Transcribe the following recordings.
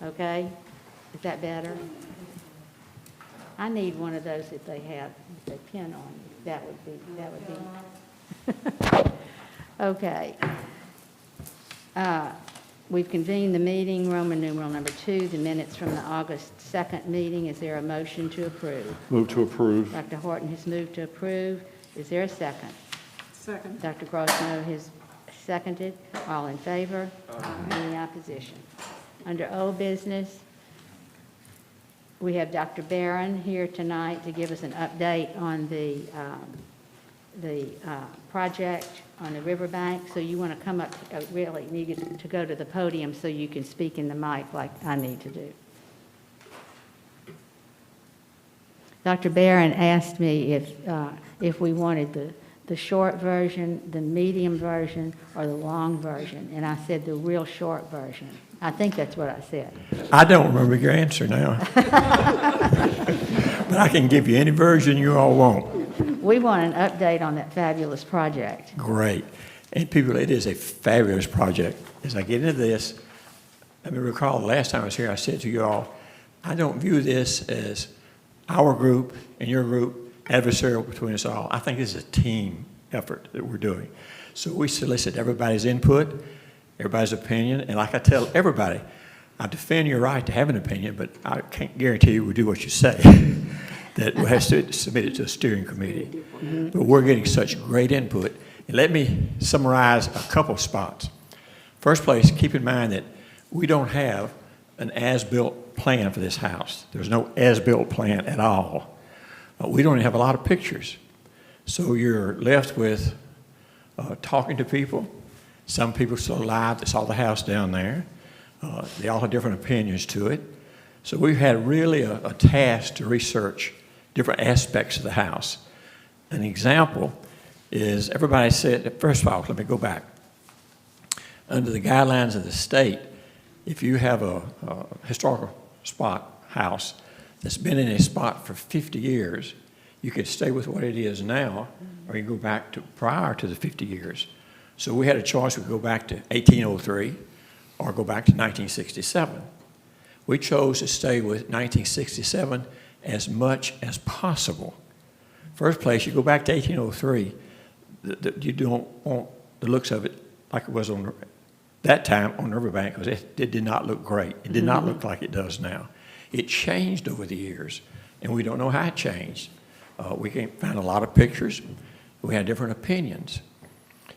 okay? Is that better? I need one of those if they have, if they pin on it. That would be. Okay. We've convened the meeting, Roman numeral number 2, the minutes from the August 2nd meeting. Is there a motion to approve? Move to approve. Dr. Horton has moved to approve. Is there a second? Second. Dr. Grossmo has seconded. All in favor? Any opposition? Under old business, we have Dr. Barron here tonight to give us an update on the project on the riverbank. So you want to come up, really need to go to the podium so you can speak in the mic like I need to do. Dr. Barron asked me if we wanted the short version, the medium version, or the long version, and I said the real short version. I think that's what I said. I don't remember your answer now. But I can give you any version you all want. We want an update on that fabulous project. Great. And people, it is a fabulous project. As I get into this, let me recall the last time I was here, I said to you all, I don't view this as our group and your group, adversarial between us all. I think this is a team effort that we're doing. So we solicit everybody's input, everybody's opinion, and like I tell everybody, I defend your right to have an opinion, but I can't guarantee you we'll do what you say. That we have to submit it to a steering committee. But we're getting such great input. And let me summarize a couple spots. First place, keep in mind that we don't have an as-built plan for this house. There's no as-built plan at all. We don't have a lot of pictures. So you're left with talking to people. Some people still alive that saw the house down there. They all have different opinions to it. So we've had really a task to research different aspects of the house. An example is everybody said, first of all, let me go back. Under the guidelines of the state, if you have a historical spot house that's been in a spot for 50 years, you can stay with what it is now, or you go back to prior to the 50 years. So we had a choice. We could go back to 1803 or go back to 1967. We chose to stay with 1967 as much as possible. First place, you go back to 1803, you don't want the looks of it like it was on that time on the riverbank, because it did not look great. It did not look like it does now. It changed over the years, and we don't know how it changed. We can't find a lot of pictures. We had different opinions.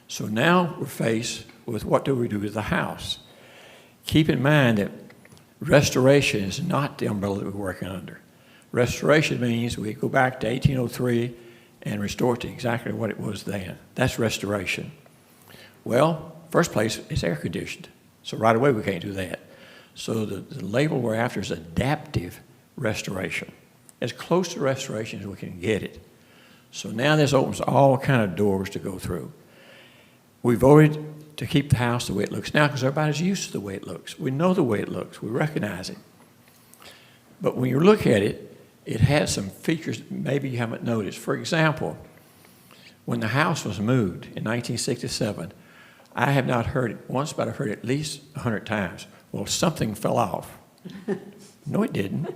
So now we're faced with what do we do with the house? Keep in mind that restoration is not the umbrella that we're working under. Restoration means we go back to 1803 and restore it to exactly what it was then. That's restoration. Well, first place, it's air conditioned. So right away we can't do that. So the label we're after is adaptive restoration. As close to restoration as we can get it. So now this opens all kind of doors to go through. We voted to keep the house the way it looks now because everybody's used to the way it looks. We know the way it looks. We recognize it. But when you look at it, it has some features that maybe you haven't noticed. For example, when the house was moved in 1967, I have not heard it once, but I've heard it at least 100 times. Well, something fell off. No, it didn't.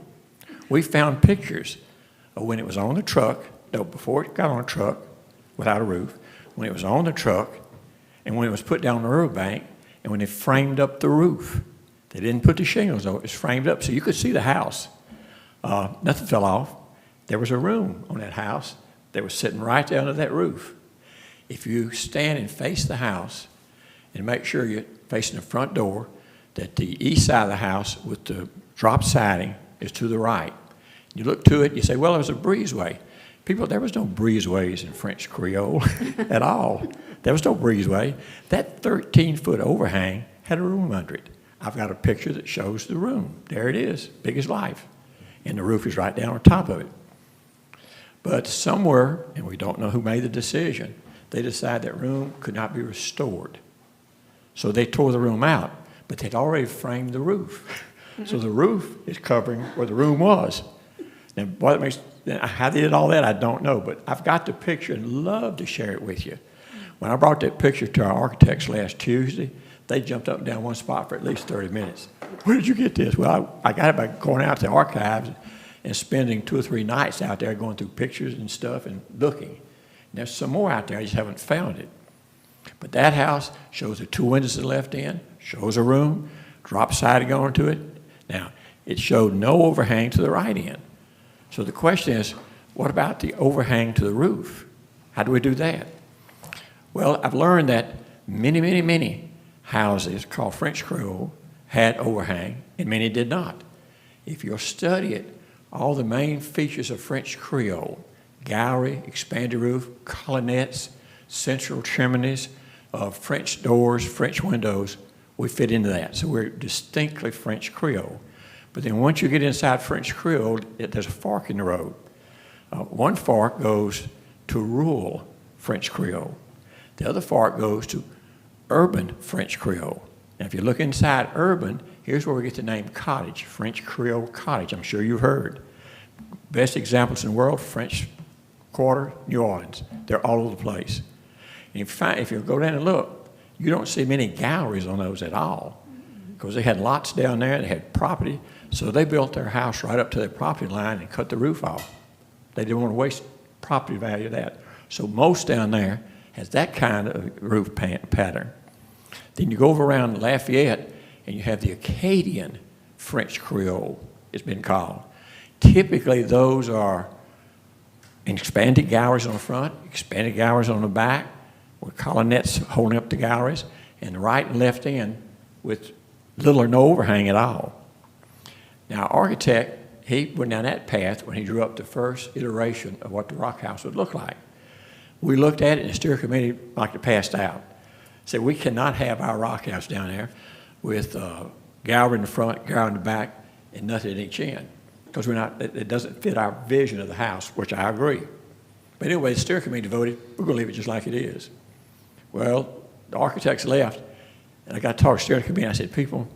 We found pictures of when it was on the truck, no, before it got on a truck without a roof, when it was on the truck, and when it was put down the riverbank, and when they framed up the roof. They didn't put the shingles on it, it was framed up so you could see the house. Nothing fell off. There was a room on that house that was sitting right there under that roof. If you stand and face the house and make sure you're facing the front door, that the east side of the house with the drop siding is to the right. You look to it, you say, well, there's a breezeway. People, there was no breezeways in French Creole at all. There was no breezeway. That 13-foot overhang had a room under it. I've got a picture that shows the room. There it is, big as life. And the roof is right down on top of it. But somewhere, and we don't know who made the decision, they decided that room could not be restored. So they tore the room out, but they'd already framed the roof. So the roof is covering where the room was. Now, what makes, how they did all that, I don't know, but I've got the picture and love to share it with you. When I brought that picture to our architects last Tuesday, they jumped up and down one spot for at least 30 minutes. Where did you get this? Well, I got it by going out to the archives and spending 2 or 3 nights out there going through pictures and stuff and looking. And there's some more out there, I just haven't found it. But that house shows the 2 windows to the left end, shows a room, drop siding onto it. Now, it showed no overhang to the right end. So the question is, what about the overhang to the roof? How do we do that? Well, I've learned that many houses called French Creole had overhang, and many did not. If you'll study it, all the main features of French Creole, gallery, expanded roof, colonnettes, central chimneys, French doors, French windows, we fit into that. So we're distinctly French Creole. But then once you get inside French Creole, there's a fork in the road. One fork goes to rural French Creole. The other fork goes to urban French Creole. And if you look inside urban, here's where we get the name cottage, French Creole cottage. I'm sure you've heard. Best examples in the world, French Quarter, New Orleans. They're all over the place. And if you go down and look, you don't see many galleries on those at all, because they had lots down there, they had property, so they built their house right up to their property line and cut the roof off. They didn't want to waste property value of that. So most down there has that kind of roof pattern. Then you go over around Lafayette, and you have the Acadian French Creole, it's been called. Typically, those are expanded galleries on the front, expanded galleries on the back, with colonnettes holding up the galleries, and the right and left end with little or no overhang at all. Now, our architect, he went down that path when he drew up the first iteration of what the rock house would look like. We looked at it, and the steering committee like it passed out. Said, we cannot have our rock house down there with gallery in the front, gallery in the back, and nothing at each end, because it doesn't fit our vision of the house, which I agree. But anyway, the steering committee voted, we're going to leave it just like it is. Well, the architects left, and I got to talk to the steering committee, and I said, people,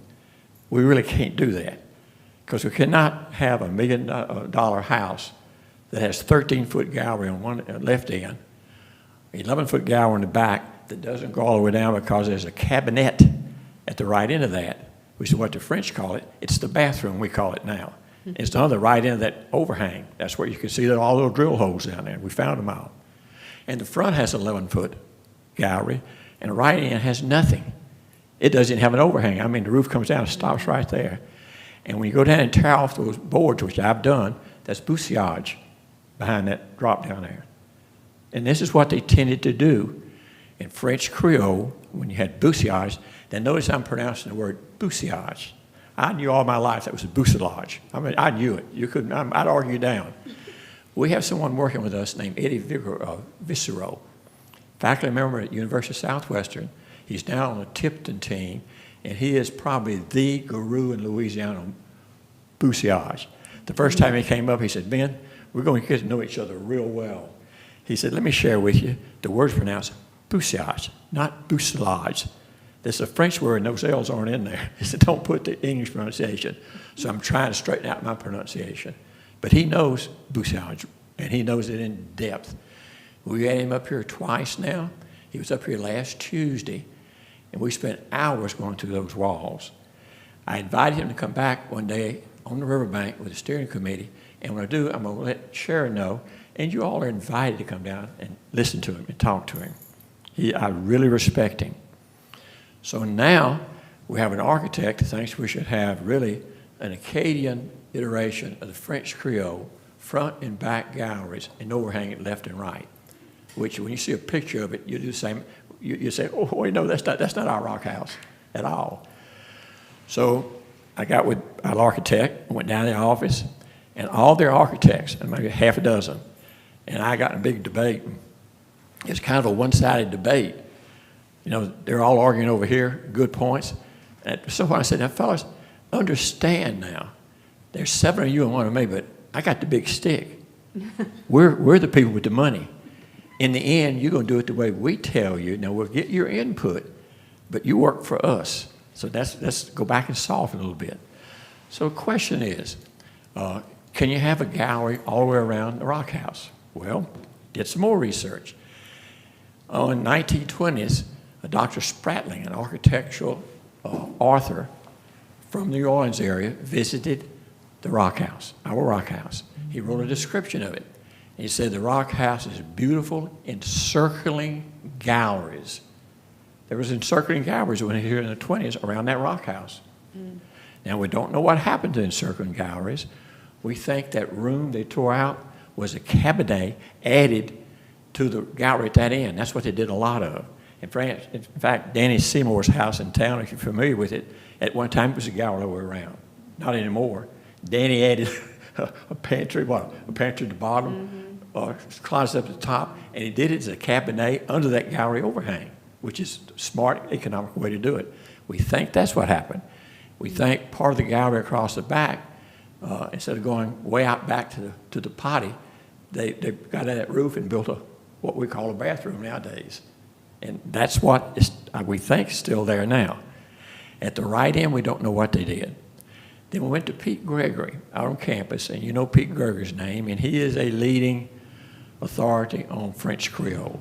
we really can't do that, because we cannot have $1 million house that has 13-foot gallery on one left end, 11-foot gallery in the back that doesn't go all the way down because there's a cabinet at the right end of that, which is what the French call it. It's the bathroom, we call it now. It's on the right end of that overhang. That's where you can see all those drill holes down there. We found them all. And the front has an 11-foot gallery, and the right end has nothing. It doesn't have an overhang. I mean, the roof comes down and stops right there. And when you go down and tear off those boards, which I've done, that's bousillage behind that drop down there. And this is what they tended to do in French Creole when you had bousillage. Then notice I'm pronouncing the word bousillage. I knew all my life that was a bousillage. I mean, I knew it. You couldn't, I'd argue down. We have someone working with us named Eddie Viscero, faculty member at University of Southwestern. He's now on the Tipton team, and he is probably the guru in Louisiana on bousillage. The first time he came up, he said, Ben, we're going to get to know each other real well. He said, let me share with you, the word's pronounced bousillage, not bousillage. There's a French word, and those L's aren't in there. He said, don't put the English pronunciation. So I'm trying to straighten out my pronunciation. But he knows bousillage, and he knows it in depth. We had him up here twice now. He was up here last Tuesday, and we spent hours going through those walls. I invited him to come back one day on the riverbank with the steering committee, and when I do, I'm going to let Sharon know, and you all are invited to come down and listen to him and talk to him. I really respect him. So now we have an architect who thinks we should have really an Acadian iteration of the French Creole, front and back galleries, and overhang it left and right, which when you see a picture of it, you do the same. You say, oh, wait, no, that's not our rock house at all. So I got with our architect, went down to the office, and all their architects, and maybe half a dozen, and I got in a big debate. It's kind of a one-sided debate. You know, they're all arguing over here, good points. And so I said, now, fellas, understand now. There's 7 of you and 1 of me, but I got the big stick. We're the people with the money. In the end, you're going to do it the way we tell you. Now, we'll get your input, but you work for us. So let's go back and solve it a little bit. So the question is, can you have a gallery all the way around the rock house? Well, did some more research. In 1920s, Dr. Spratling, an architectural author from the New Orleans area, visited the Rock House, our Rock House. He wrote a description of it. He said the Rock House is beautiful, encircling galleries. There was encircling galleries when here in the 20s around that Rock House. Now, we don't know what happened to encircling galleries. We think that room they tore out was a cabinet added to the gallery at that end. That's what they did a lot of. In fact, Danny Seymour's house in town, if you're familiar with it, at one time it was a gallery all the way around. Not anymore. Danny added a pantry, a pantry at the bottom, a closet up at the top, and he did it as a cabinet under that gallery overhang, which is a smart, economical way to do it. We think that's what happened. We think part of the gallery across the back, instead of going way out back to the potty, they got at that roof and built what we call a bathroom nowadays. And that's what we think is still there now. At the right end, we don't know what they did. Then we went to Pete Gregory out on campus, and you know Pete Gregory's name, and he is a leading authority on French Creole.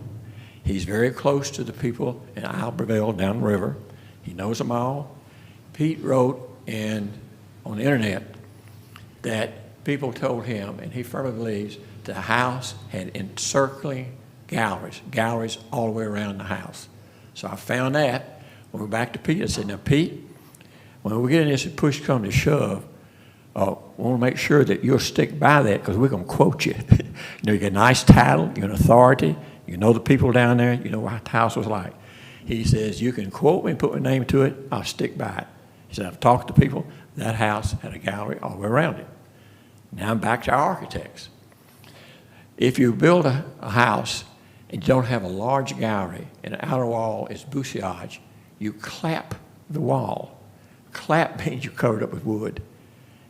He's very close to the people in Albertville down the river. He knows them all. Pete wrote on the internet that people told him, and he firmly believes, the house had encircling galleries all the way around the house. So I found that. When we're back to Pete, I said, now Pete, when we get in this push come to shove, we want to make sure that you'll stick by that because we're going to quote you. You get a nice title, you're an authority, you know the people down there, you know what the house was like. He says, you can quote me and put my name to it, I'll stick by it. He said, I've talked to people, that house had a gallery all the way around it. Now I'm back to our architects. If you build a house and you don't have a large gallery and the outer wall is bousillage, you clap the wall. Clap means you cover it up with wood.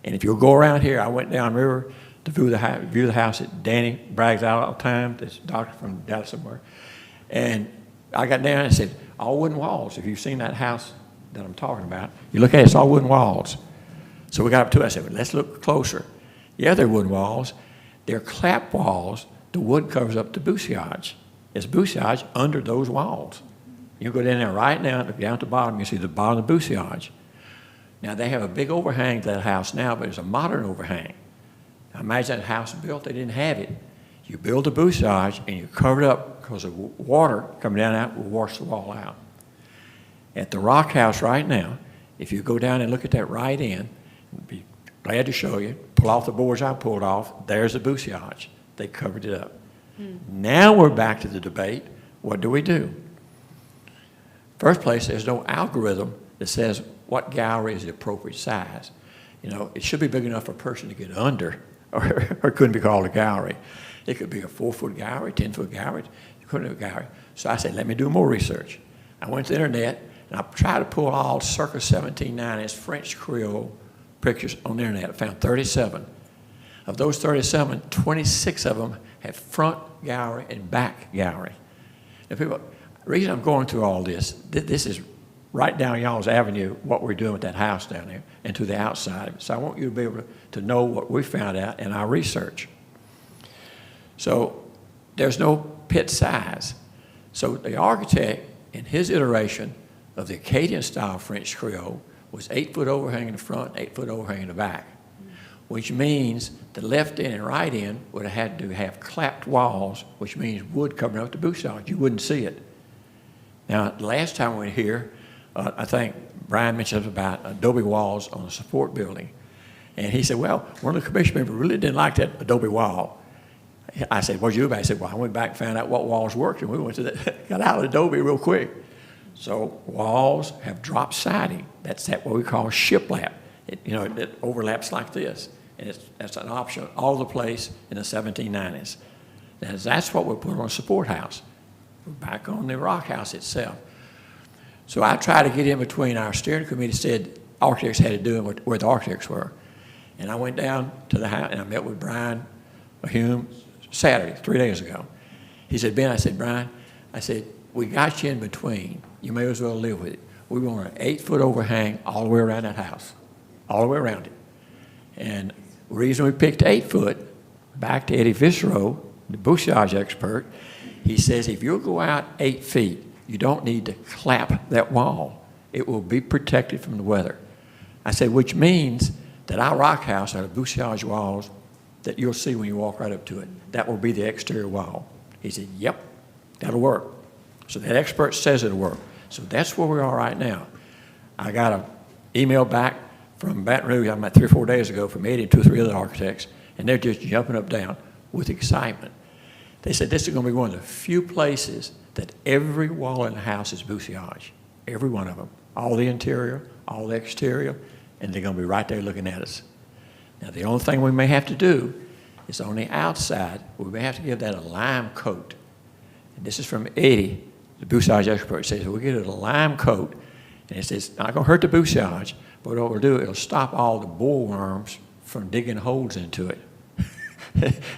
And if you'll go around here, I went down river to view the house that Danny brags out all the time, this doctor from Dallas somewhere. And I got down and said, all wooden walls. If you've seen that house that I'm talking about, you look at it, it's all wooden walls. So we got up to it, I said, well, let's look closer. Yeah, they're wooden walls. They're clap walls. The wood covers up the bousillage. There's bousillage under those walls. You go down there right now, down at the bottom, you see the bottom of the bousillage. Now, they have a big overhang to that house now, but it's a modern overhang. Now, imagine that house built, they didn't have it. You build the bousillage and you cover it up because the water coming down out will wash the wall out. At the Rock House right now, if you go down and look at that right end, I'd be glad to show you, pull off the boards I pulled off, there's the bousillage. They covered it up. Now we're back to the debate, what do we do? First place, there's no algorithm that says what gallery is the appropriate size. You know, it should be big enough for a person to get under, or it couldn't be called a gallery. It could be a 4-foot gallery, 10-foot gallery, it couldn't be a gallery. So I said, let me do more research. I went to the internet, and I tried to pull all circa 1790s French Creole pictures on the internet. I found 37. Of those 37, 26 of them had front gallery and back gallery. Now, people, the reason I'm going through all this, this is right down y'all's avenue, what we're doing with that house down there, and to the outside of it. So I want you to be able to know what we found out in our research. So there's no pit size. So the architect, in his iteration of the Acadian-style French Creole, was 8-foot overhang in the front, 8-foot overhang in the back, which means the left end and right end would have had to have clapped walls, which means wood covering up the bousillage. You wouldn't see it. Now, the last time we were here, I think Brian mentioned about adobe walls on a support building. And he said, well, one of the commission members really didn't like that adobe wall. I said, what'd you do about it? He said, well, I went back and found out what walls worked, and we went to that, got out of adobe real quick. So walls have drop siding. That's what we call shiplap. It overlaps like this. And that's an option all over the place in the 1790s. That's what we put on a support house. We're back on the Rock House itself. So I tried to get in between. Our steering committee said architects had to do it where the architects were. And I went down to the house and I met with Brian Hume Saturday, 3 days ago. He said, Ben, I said, Brian, I said, we got you in between. You may as well live with it. We want an 8-foot overhang all the way around that house, all the way around it. And the reason we picked 8-foot, back to Eddie Viscero, the bousillage expert, he says if you'll go out 8 feet, you don't need to clap that wall. It will be protected from the weather. I said, which means that our rock house are the bouchage walls that you'll see when you walk right up to it. That will be the exterior wall. He said, yep, that'll work. So that expert says it'll work. So that's where we are right now. I got an email back from Baton Rouge, about 3 or 4 days ago, from Eddie and 2 or 3 other architects, and they're just jumping up and down with excitement. They said this is going to be one of the few places that every wall in the house is bouchage, every one of them, all the interior, all the exterior, and they're going to be right there looking at us. Now, the only thing we may have to do is on the outside, we may have to give that a lime coat. And this is from Eddie, the bouchage expert. He says, we'll give it a lime coat, and it says, not going to hurt the bouchage, but what it'll do, it'll stop all the bollworms from digging holes into it.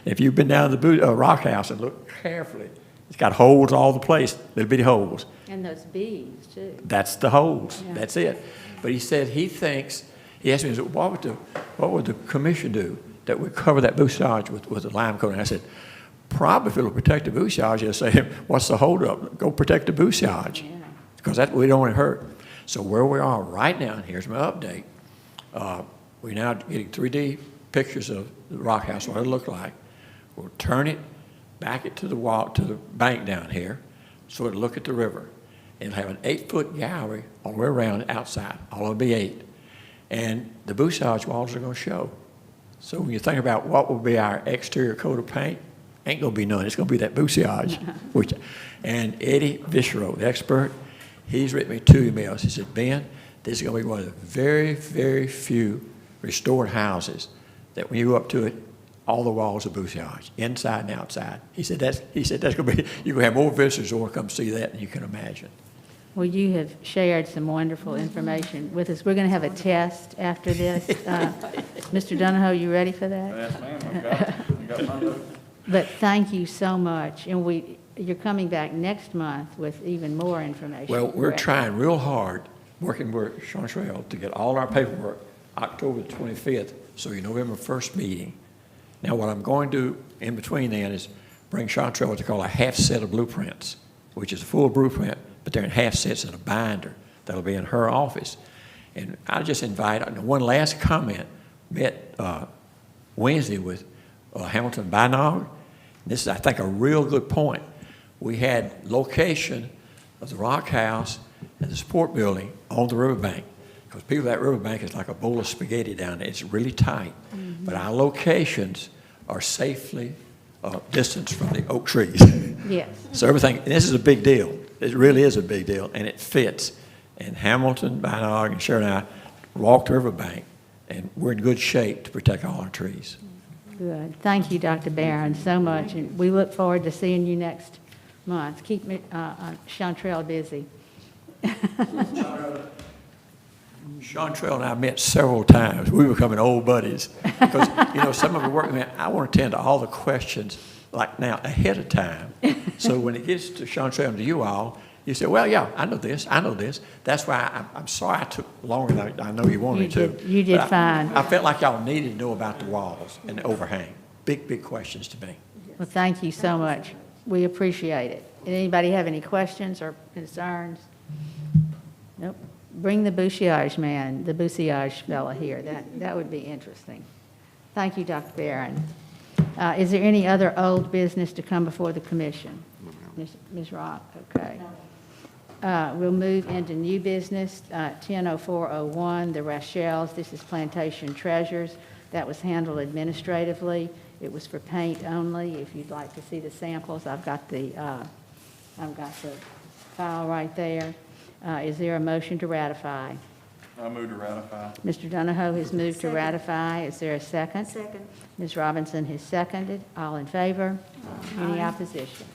If you've been down to the rock house and look carefully, it's got holes all the place, little bitty holes. And those bees, too. That's the holes. Yeah. That's it. But he said he thinks, he asked me, what would the commission do that would cover that bouchage with a lime coat? And I said, probably if it'll protect the bouchage, you'll say, what's the holdup? Go protect the bouchage. Yeah. Because we don't want to hurt. So where we are right now, and here's my update, we're now getting 3D pictures of the rock house, what it'll look like. We'll turn it, back it to the wall, to the bank down here, so it'll look at the river. It'll have an 8-foot gallery all the way around outside. All of it will be 8. And the bouchage walls are going to show. So when you think about what will be our exterior coat of paint, ain't going to be none. It's going to be that bouchage. And Eddie Vishero, the expert, he's written me 2 emails. He said, Ben, this is going to be one of the very, very few restored houses that when you go up to it, all the walls are bouchage, inside and outside. He said that's going to be, you're going to have more visitors who want to come see that than you can imagine. Well, you have shared some wonderful information with us. We're going to have a test after this. Mr. Donahoe, you ready for that? Yes, ma'am, I've got my notes. But thank you so much. And you're coming back next month with even more information. Well, we're correct? trying real hard, working with Chantrell, to get all our paperwork October the 25th, so your November 1st meeting. Now, what I'm going to do in between then is bring Chantrell what they call a half set of blueprints, which is a full blueprint, but they're in half sets in a binder that'll be in her office. And I just invite, one last comment, met Wednesday with Hamilton Bynog. This is, I think, a real good point. We had location of the rock house and the support building on the riverbank, because people at that riverbank is like a bowl of spaghetti down there. It's really tight. Mm-hmm. But our locations are safely distanced from the oak trees. Yes. So everything, and this is a big deal. It really is a big deal, and it fits. And Hamilton, Bynog, and Sharon and I walked the riverbank, and we're in good shape to protect all our trees. Good. Thank you, Dr. Barron, so much. And we look forward to seeing you next month. Keep Chantrell busy. Chantrell and I met several times. We were becoming old buddies. Because, some of the work, I want to attend to all the questions, like now, ahead of time. So when it gets to Chantrell and to you all, you say, well, yeah, I know this. That's why I'm sorry I took longer than I know you wanted me to. You did fine. I felt like y'all needed to know about the walls and the overhang. Big, big questions to me. Well, thank you so much. We appreciate it. Anybody have any questions or concerns? Nope. Bring the bouchage man, the bouchage fella here. That would be interesting. Thank you, Dr. Barron. Is there any other old business to come before the commission? Ms. Rock, okay. We'll move into new business, 100401, the Rachel's. This is Plantation Treasures. That was handled administratively. It was for paint only. If you'd like to see the samples, I've got the file right there. Is there a motion to ratify? I move to ratify. Mr. Donahoe has moved to ratify. Is there a second? Second. Ms. Robinson has seconded. All in favor? Any opposition?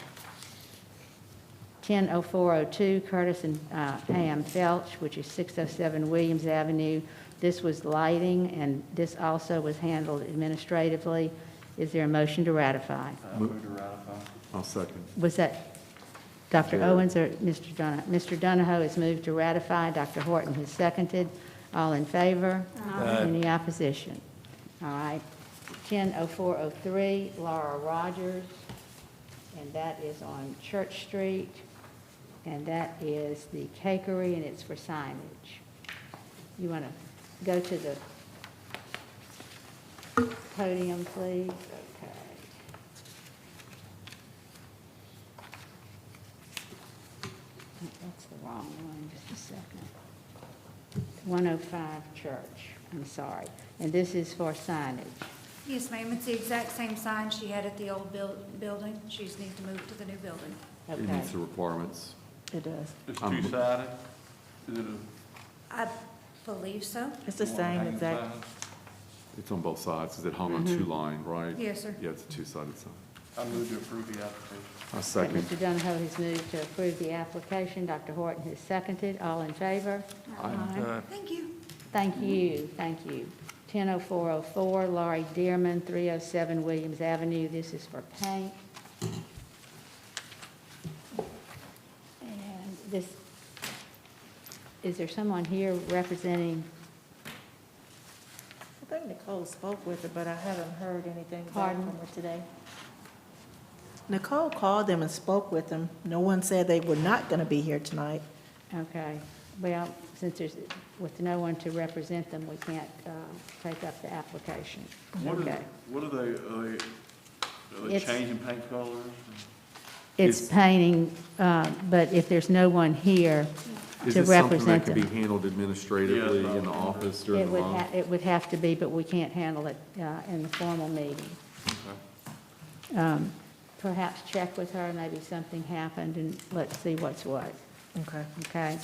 100402, Curtis and Pam Felch, which is 607 Williams Avenue. This was lighting, and this also was handled administratively. Is there a motion to ratify? I move to ratify. I'll second. Was that Dr. Owens or Mr. Donahoe? Mr. Donahoe has moved to ratify. Dr. Horton has seconded. All in favor? Any opposition? All right. 100403, Laura Rogers, and that is on Church Street. and that is the cakery, and it's for signage. You want to go to the podium, please? Okay. That's the wrong one, just a second. 105 Church, I'm sorry. And this is for signage. Yes, ma'am, it's the exact same sign she had at the old building. She just needs to move to the new building. It Okay. meets the requirements. It does. It's two-sided? Is it I believe so. It's the a same hanging exact, sign? It's on both sides. Is it hung on two line, right? Yes, sir. Yeah, it's a two-sided sign. I move to approve the application. I Okay, second. Mr. Donahoe has moved to approve the application. Dr. Horton has seconded. All in favor? Thank you. Thank you, thank you. 100404, Laurie Dearman, 307 Williams Avenue. This is for paint. And this, is there someone here representing, I think Nicole spoke with her, but I haven't heard anything back Pardon? from her today. Nicole called them and spoke with them. No one said they were not going to be here tonight. okay, well, since there's, with no one to represent them, we can't take up the application. Okay. What are they It's- changing paint colors? It's Is- painting, but if there's no one here Is to this something that represent can be them, handled administratively Yeah, in the office during it the would, month? it would have to be, but we can't handle it in the formal meeting. Okay. Perhaps check with her, maybe something happened, and let's see what's what, Okay. okay?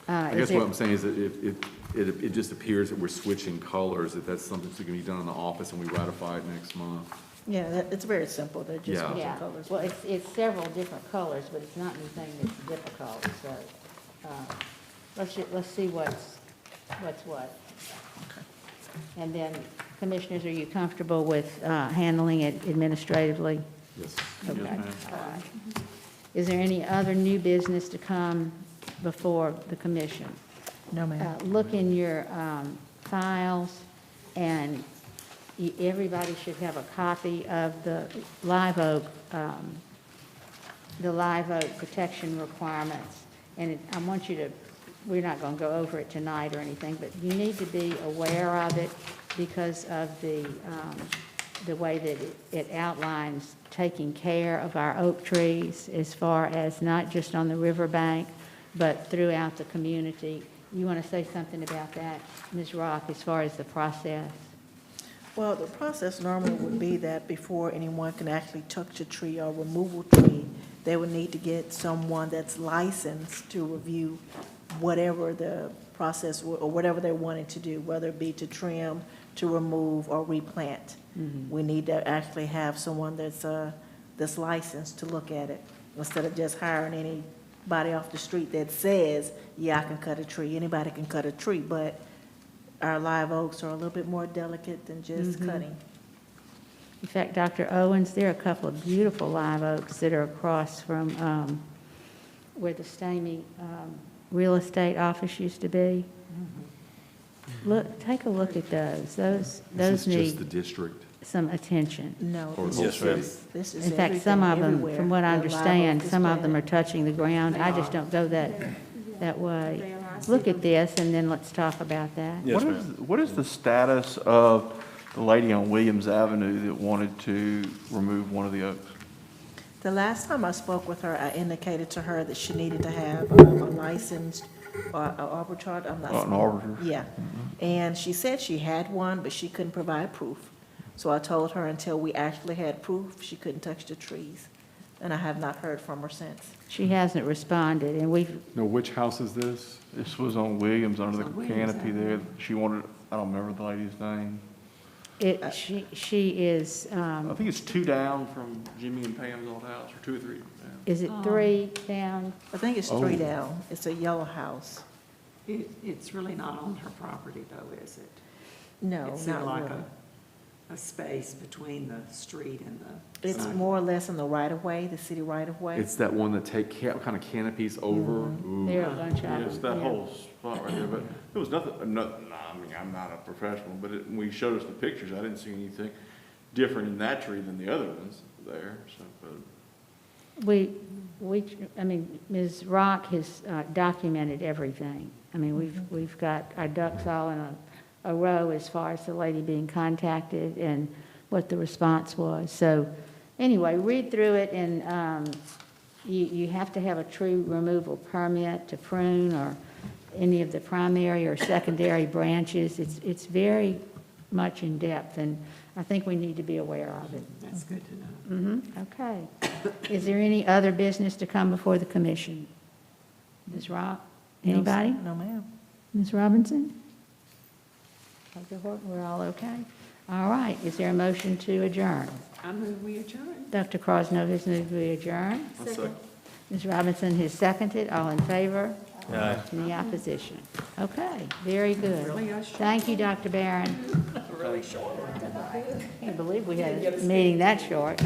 I Is guess there- what I'm saying is that it just appears that we're switching colors, if that's something that's going to be done in the office and we ratify it next month. Yeah, it's very simple. They're just Yeah. switching Yeah, colors. well, it's several different colors, but it's not anything that's difficult, so let's see what's what. And then, commissioners, are you comfortable with handling it administratively? Yes. Okay, ma'am. all right. Is there any other new business to come before the commission? No, ma'am. Look in your files, and everybody should have a copy of the live oak protection requirements. And I want you to, we're not going to go over it tonight or anything, but you need to be aware of it because of the way that it outlines taking care of our oak trees as far as not just on the riverbank, but throughout the community. You want to say something about that, Ms. Rock, as far as the process? Well, the process normally would be that before anyone can actually touch a tree or remove a tree, they would need to get someone that's licensed to review whatever the process or whatever they're wanting to do, whether it be to trim, to remove, or replant. We need to actually have someone that's licensed to look at it, instead of just hiring anybody off the street that says, yeah, I can cut a tree. Anybody can cut a tree, but our live oaks are a little bit more delicate than just cutting. In fact, Dr. Owens, there are a couple of beautiful live oaks that are across from where the Stamey real estate office used to be. Look, take a look at those. Those Is this just the need district? some attention. No, Or this the is, whole this is In fact, some of them, everywhere. from what I The live understand, oak is some of them are planted. touching the ground. I just don't go that way. Look at this, and then let's talk about that. Yes, what is the status of the lady on Williams Avenue that wanted to remove one of the oaks? The last time I spoke with her, I indicated to her that she needed to have a licensed arbiter. I'm not. An arbiter? Yeah. And she said she had one, but she couldn't provide proof. So I told her until we actually had proof, she couldn't touch the trees. And I have not heard from her since. She hasn't responded, and we've, No, which house is this? This was on Williams, under the canopy there. She wanted, I don't remember the lady's name. she is, I think it's 2 down from Jimmy and Pam's old house, or 2 or 3 down. is it 3 down? I think it's Oh. 3 down. It's a yellow house. It's really not on her property though, is it? No, It's not like really. a space between the street and the. It's sign. more or less in the right-of-way, the city right-of-way. It's that one that kind of canopies over? Ooh. There are a bunch of them. Yes, that yeah. whole spot right there, but it was nothing, I mean, I'm not a professional, but when we showed us the pictures, I didn't see anything different in that tree than the other ones there, so, but. Ms. Rock has documented everything. I mean, we've got our ducks all in a row as far as the lady being contacted and what the response was. So anyway, read through it, and you have to have a tree removal permit to prune or any of the primary or secondary branches. It's very much in depth, and I think we need to be aware of it. That's good to know. Okay. Is there any other business to come before the commission? Ms. Rock? Anybody? No, ma'am. Ms. Robinson? Dr. Horton, we're all okay? All right. Is there a motion to adjourn? I move we adjourn. Dr. Crosno has moved we adjourn. Ms. Robinson has seconded. All in favor? Aye. Any opposition? Okay, very good. Thank you, Dr. Barron. Really short. Can't believe we had a meeting that short.